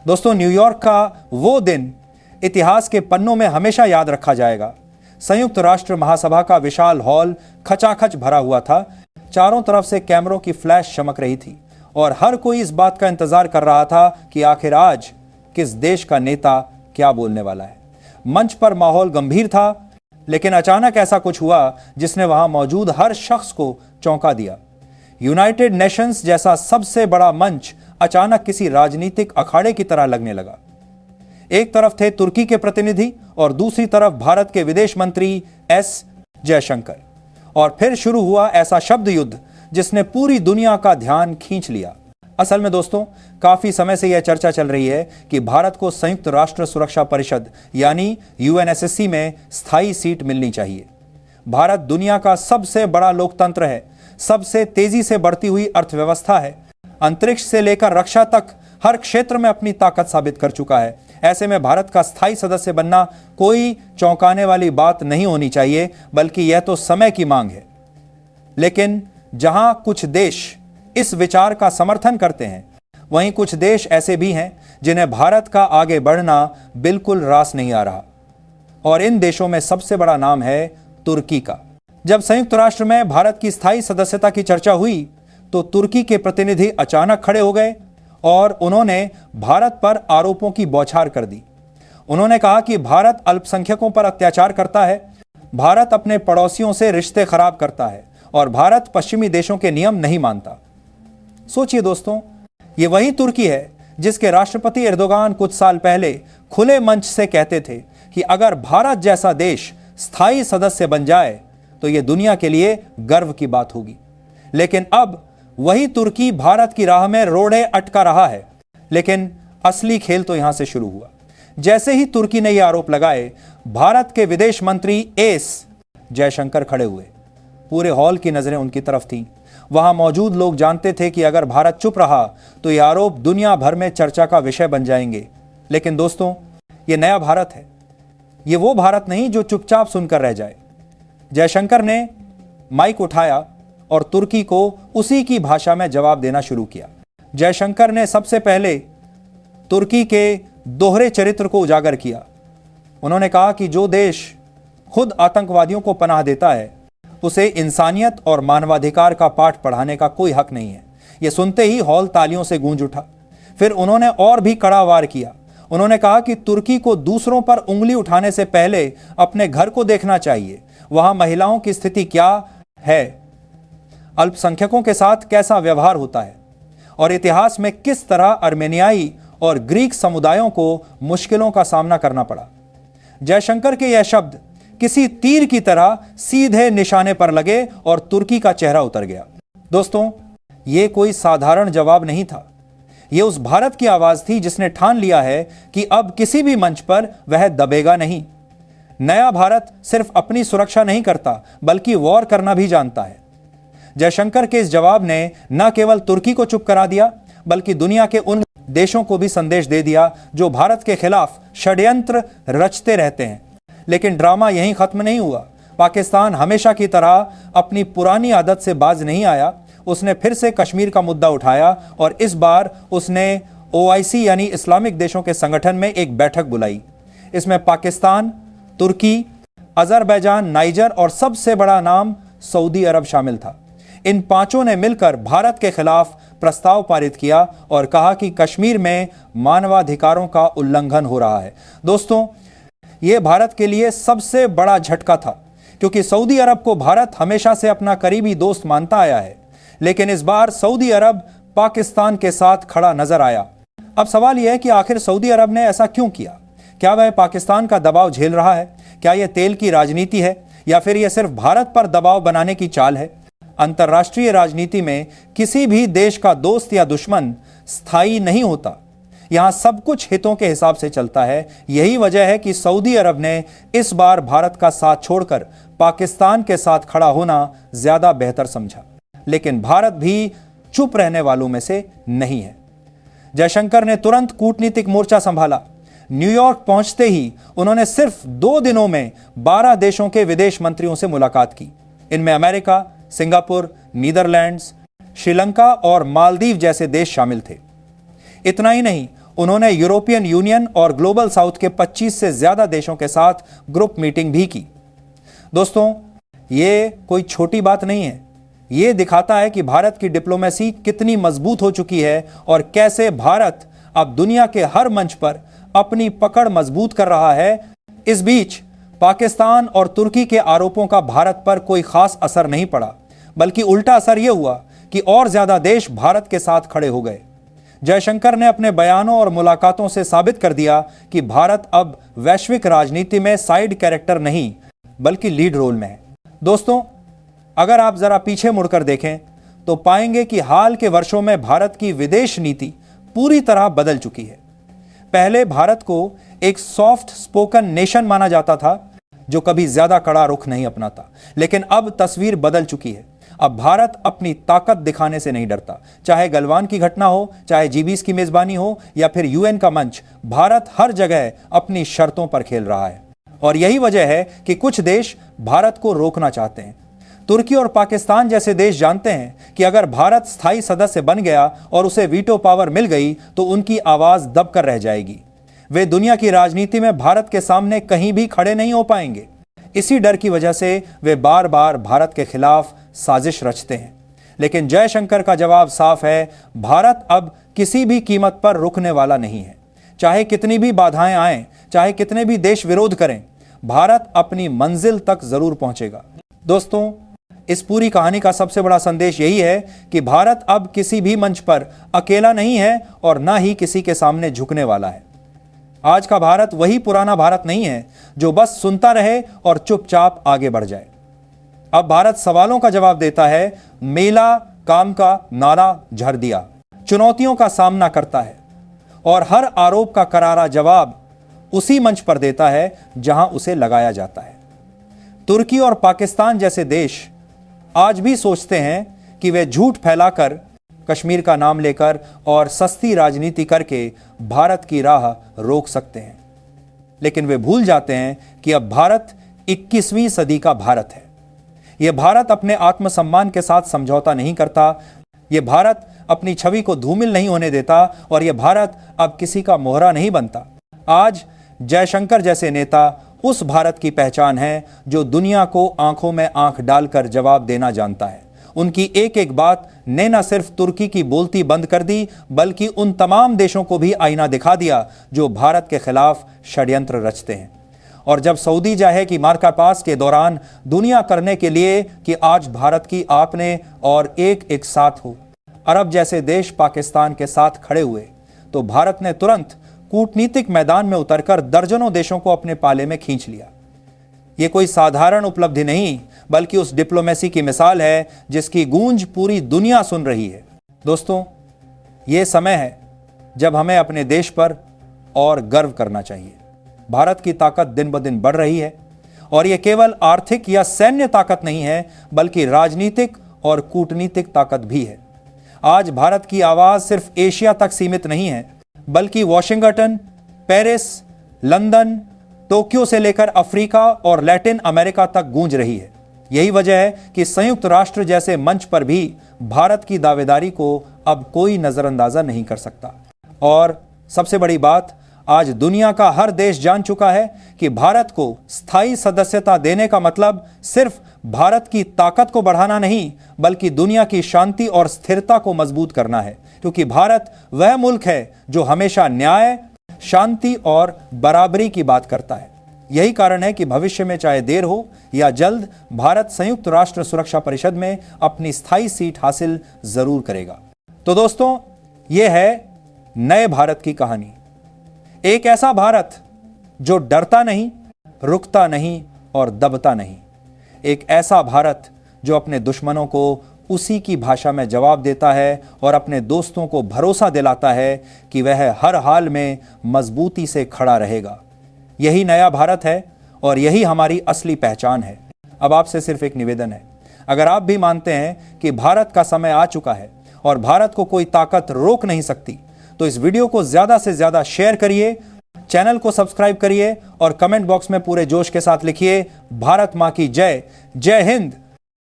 दोस्तों, न्यूयॉर्क का वो दिन इतिहास के पन्नों में हमेशा याद रखा जाएगा। संयुक्त राष्ट्र महासभा का विशाल हॉल खचाखच भरा हुआ था। चारों तरफ से कैमरों की फ्लैश चमक रही थी और हर कोई इस बात का इंतजार कर रहा था कि आखिर आज किस देश का नेता क्या बोलने वाला है। मंच पर माहौल गंभीर था, लेकिन अचानक ऐसा कुछ हुआ जिसने वहां मौजूद हर शख्स को चौंका दिया। यूनाइटेड नेशंस जैसा सबसे बड़ा मंच अचानक किसी राजनीतिक अखाड़े की तरह लगने लगा। एक तरफ थे तुर्की के प्रतिनिधि और दूसरी तरफ भारत के विदेश मंत्री एस जयशंकर। और फिर शुरू हुआ ऐसा शब्द युद्ध जिसने पूरी दुनिया का ध्यान खींच लिया। असल में दोस्तों, काफी समय से यह चर्चा चल रही है कि भारत को संयुक्त राष्ट्र सुरक्षा परिषद यानी यूएनएससी में स्थायी सीट मिलनी चाहिए। भारत दुनिया का सबसे बड़ा लोकतंत्र है, सबसे तेजी से बढ़ती हुई अर्थव्यवस्था है, अंतरिक्ष से लेकर रक्षा तक हर क्षेत्र में अपनी ताकत साबित कर चुका है। ऐसे में भारत का स्थायी सदस्य बनना कोई चौंकाने वाली बात नहीं होनी चाहिए, बल्कि यह तो समय की मांग है। लेकिन जहां कुछ देश इस विचार का समर्थन करते हैं, वहीं कुछ देश ऐसे भी हैं जिन्हें भारत का आगे बढ़ना बिल्कुल रास नहीं आ रहा। और इन देशों में सबसे बड़ा नाम है तुर्की का। जब संयुक्त राष्ट्र में भारत की स्थायी सदस्यता की चर्चा हुई तो तुर्की के प्रतिनिधि अचानक खड़े हो गए और उन्होंने भारत पर आरोपों की बौछार कर दी। उन्होंने कहा कि भारत अल्पसंख्यकों पर अत्याचार करता है, भारत अपने पड़ोसियों से रिश्ते खराब करता है और भारत पश्चिमी देशों के नियम नहीं मानता। सोचिए दोस्तों, ये वही तुर्की है जिसके राष्ट्रपति एर्दोगान कुछ साल पहले खुले मंच से कहते थे कि अगर भारत जैसा देश स्थायी सदस्य बन जाए तो यह दुनिया के लिए गर्व की बात होगी। लेकिन अब वही तुर्की भारत की राह में रोड़े अटका रहा है। लेकिन असली खेल तो यहां से शुरू हुआ। जैसे ही तुर्की ने यह आरोप लगाए, भारत के विदेश मंत्री एस जयशंकर खड़े हुए। पूरे हॉल की नजरें उनकी तरफ थीं। वहां मौजूद लोग जानते थे कि अगर भारत चुप रहा तो यह आरोप दुनिया भर में चर्चा का विषय बन जाएंगे। लेकिन दोस्तों, यह नया भारत है, यह वो भारत नहीं जो चुपचाप सुनकर रह जाए। जयशंकर ने माइक उठाया और तुर्की को उसी की भाषा में जवाब देना शुरू किया। जयशंकर ने सबसे पहले तुर्की के दोहरे चरित्र को उजागर किया। उन्होंने कहा कि जो देश खुद आतंकवादियों को पनाह देता है, उसे इंसानियत और मानवाधिकार का पाठ पढ़ाने का कोई हक नहीं है। यह सुनते ही हॉल तालियों से गूंज उठा। फिर उन्होंने और भी कड़ा वार किया। उन्होंने कहा कि तुर्की को दूसरों पर उंगली उठाने से पहले अपने घर को देखना चाहिए। वहां महिलाओं की स्थिति क्या है, अल्पसंख्यकों के साथ कैसा व्यवहार होता है और इतिहास में किस तरह अर्मेनियाई और ग्रीक समुदायों को मुश्किलों का सामना करना पड़ा। जयशंकर के यह शब्द किसी तीर की तरह सीधे निशाने पर लगे और तुर्की का चेहरा उतर गया। दोस्तों, यह कोई साधारण जवाब नहीं था। यह उस भारत की आवाज थी जिसने ठान लिया है कि अब किसी भी मंच पर वह दबेगा नहीं। नया भारत सिर्फ अपनी सुरक्षा नहीं करता, बल्कि वॉर करना भी जानता है। जयशंकर के इस जवाब ने न केवल तुर्की को चुप करा दिया, बल्कि दुनिया के उन देशों को भी संदेश दे दिया जो भारत के खिलाफ षड्यंत्र रचते रहते हैं। लेकिन ड्रामा यहीं खत्म नहीं हुआ। पाकिस्तान हमेशा की तरह अपनी पुरानी आदत से बाज नहीं आया। उसने फिर से कश्मीर का मुद्दा उठाया और इस बार उसने ओआईसी यानी इस्लामिक देशों के संगठन में एक बैठक बुलाई। इसमें पाकिस्तान, तुर्की, अजरबैजान, नाइजर और सबसे बड़ा नाम सऊदी अरब शामिल था। इन पांचों ने मिलकर भारत के खिलाफ प्रस्ताव पारित किया और कहा कि कश्मीर में मानवाधिकारों का उल्लंघन हो रहा है। दोस्तों, यह भारत के लिए सबसे बड़ा झटका था, क्योंकि सऊदी अरब को भारत हमेशा से अपना करीबी दोस्त मानता आया है। लेकिन इस बार सऊदी अरब पाकिस्तान के साथ खड़ा नजर आया। अब सवाल यह है कि आखिर सऊदी अरब ने ऐसा क्यों किया? क्या वह पाकिस्तान का दबाव झेल रहा है? क्या यह तेल की राजनीति है या फिर यह सिर्फ भारत पर दबाव बनाने की चाल है? अंतर्राष्ट्रीय राजनीति में किसी भी देश का दोस्त या दुश्मन स्थायी नहीं होता। यहां सब कुछ हितों के हिसाब से चलता है। यही वजह है कि सऊदी अरब ने इस बार भारत का साथ छोड़कर पाकिस्तान के साथ खड़ा होना ज्यादा बेहतर समझा। लेकिन भारत भी चुप रहने वालों में से नहीं है। जयशंकर ने तुरंत कूटनीतिक मोर्चा संभाला। न्यूयॉर्क पहुंचते ही उन्होंने सिर्फ 2 दिनों में 12 देशों के विदेश मंत्रियों से मुलाकात की। इनमें अमेरिका, सिंगापुर, नीदरलैंड्स, श्रीलंका और मालदीव जैसे देश शामिल थे। इतना ही नहीं, उन्होंने यूरोपियन यूनियन और ग्लोबल साउथ के 25 से ज्यादा देशों के साथ ग्रुप मीटिंग भी की। दोस्तों, ये कोई छोटी बात नहीं है। ये दिखाता है कि भारत की डिप्लोमेसी कितनी मजबूत हो चुकी है और कैसे भारत अब दुनिया के हर मंच पर अपनी पकड़ मजबूत कर रहा है। इस बीच पाकिस्तान और तुर्की के आरोपों का भारत पर कोई खास असर नहीं पड़ा, बल्कि उल्टा असर यह हुआ कि और ज्यादा देश भारत के साथ खड़े हो गए। जयशंकर ने अपने बयानों और मुलाकातों से साबित कर दिया कि भारत अब वैश्विक राजनीति में साइड कैरेक्टर नहीं, बल्कि लीड रोल में है। दोस्तों, अगर आप जरा पीछे मुड़कर देखें तो पाएंगे कि हाल के वर्षों में भारत की विदेश नीति पूरी तरह बदल चुकी है। पहले भारत को एक सॉफ्ट स्पोकन नेशन माना जाता था, जो कभी ज्यादा कड़ा रुख नहीं अपनाता, लेकिन अब तस्वीर बदल चुकी है। अब भारत अपनी ताकत दिखाने से नहीं डरता, चाहे गलवान की घटना हो, चाहे G20 की मेजबानी हो या फिर UN का मंच। भारत हर जगह अपनी शर्तों पर खेल रहा है और यही वजह है कि कुछ देश भारत को रोकना चाहते हैं। तुर्की और पाकिस्तान जैसे देश जानते हैं कि अगर भारत स्थायी सदस्य बन गया और उसे वीटो पावर मिल गई तो उनकी आवाज दबकर रह जाएगी। वे दुनिया की राजनीति में भारत के सामने कहीं भी खड़े नहीं हो पाएंगे। इसी डर की वजह से वे बार बार भारत के खिलाफ साजिश रचते हैं। लेकिन जयशंकर का जवाब साफ है, भारत अब किसी भी कीमत पर रुकने वाला नहीं है। चाहे कितनी भी बाधाएं आएं, चाहे कितने भी देश विरोध करें, भारत अपनी मंजिल तक जरूर पहुंचेगा। दोस्तों, इस पूरी कहानी का सबसे बड़ा संदेश यही है कि भारत अब किसी भी मंच पर अकेला नहीं है और ना ही किसी के सामने झुकने वाला है। आज का भारत वही पुराना भारत नहीं है जो बस सुनता रहे और चुपचाप आगे बढ़ जाए। अब भारत सवालों का जवाब देता है, मेला काम का नारा झड़ दिया, चुनौतियों का सामना करता है और हर आरोप का करारा जवाब उसी मंच पर देता है जहां उसे लगाया जाता है। तुर्की और पाकिस्तान जैसे देश आज भी सोचते हैं कि वे झूठ फैलाकर, कश्मीर का नाम लेकर और सस्ती राजनीति करके भारत की राह रोक सकते हैं, लेकिन वे भूल जाते हैं कि अब भारत 21वीं सदी का भारत है। यह भारत अपने आत्मसम्मान के साथ समझौता नहीं करता, यह भारत अपनी छवि को धूमिल नहीं होने देता और यह भारत अब किसी का मोहरा नहीं बनता। आज जयशंकर जैसे नेता उस भारत की पहचान है जो दुनिया को आंखों में आंख डालकर जवाब देना जानता है। उनकी एक एक बात ने न सिर्फ तुर्की की बोलती बंद कर दी, बल्कि उन तमाम देशों को भी आईना दिखा दिया जो भारत के खिलाफ षड्यंत्र रचते हैं। और जब सऊदी जाहे की मार्का पास के दौरान दुनिया करने के लिए कि आज भारत की आपने और एक साथ हो, अरब जैसे देश पाकिस्तान के साथ खड़े हुए, तो भारत ने तुरंत कूटनीतिक मैदान में उतरकर दर्जनों देशों को अपने पाले में खींच लिया। यह कोई साधारण उपलब्धि नहीं, बल्कि उस डिप्लोमेसी की मिसाल है जिसकी गूंज पूरी दुनिया सुन रही है। दोस्तों, यह समय है जब हमें अपने देश पर और गर्व करना चाहिए। भारत की ताकत दिन ब दिन बढ़ रही है और यह केवल आर्थिक या सैन्य ताकत नहीं है, बल्कि राजनीतिक और कूटनीतिक ताकत भी है। आज भारत की आवाज सिर्फ एशिया तक सीमित नहीं है, बल्कि वॉशिंगटन, पेरिस, लंदन, टोक्यो से लेकर अफ्रीका और लैटिन अमेरिका तक गूंज रही है। यही वजह है कि संयुक्त राष्ट्र जैसे मंच पर भी भारत की दावेदारी को अब कोई नजरअंदाजा नहीं कर सकता। और सबसे बड़ी बात, आज दुनिया का हर देश जान चुका है कि भारत को स्थायी सदस्यता देने का मतलब सिर्फ भारत की ताकत को बढ़ाना नहीं, बल्कि दुनिया की शांति और स्थिरता को मजबूत करना है। क्योंकि भारत वह मुल्क है जो हमेशा न्याय, शांति और बराबरी की बात करता है। यही कारण है कि भविष्य में चाहे देर हो या जल्द, भारत संयुक्त राष्ट्र सुरक्षा परिषद में अपनी स्थायी सीट हासिल जरूर करेगा। तो दोस्तों, यह है नए भारत की कहानी। एक ऐसा भारत जो डरता नहीं, रुकता नहीं और दबता नहीं। एक ऐसा भारत जो अपने दुश्मनों को उसी की भाषा में जवाब देता है और अपने दोस्तों को भरोसा दिलाता है कि वह हर हाल में मजबूती से खड़ा रहेगा। यही नया भारत है और यही हमारी असली पहचान है। अब आपसे सिर्फ एक निवेदन है, अगर आप भी मानते हैं कि भारत का समय आ चुका है और भारत को कोई ताकत रोक नहीं सकती, तो इस वीडियो को ज्यादा से ज्यादा शेयर करिए, चैनल को सब्सक्राइब करिए और कमेंट बॉक्स में पूरे जोश के साथ लिखिए, भारत मां की जय। जय हिंद।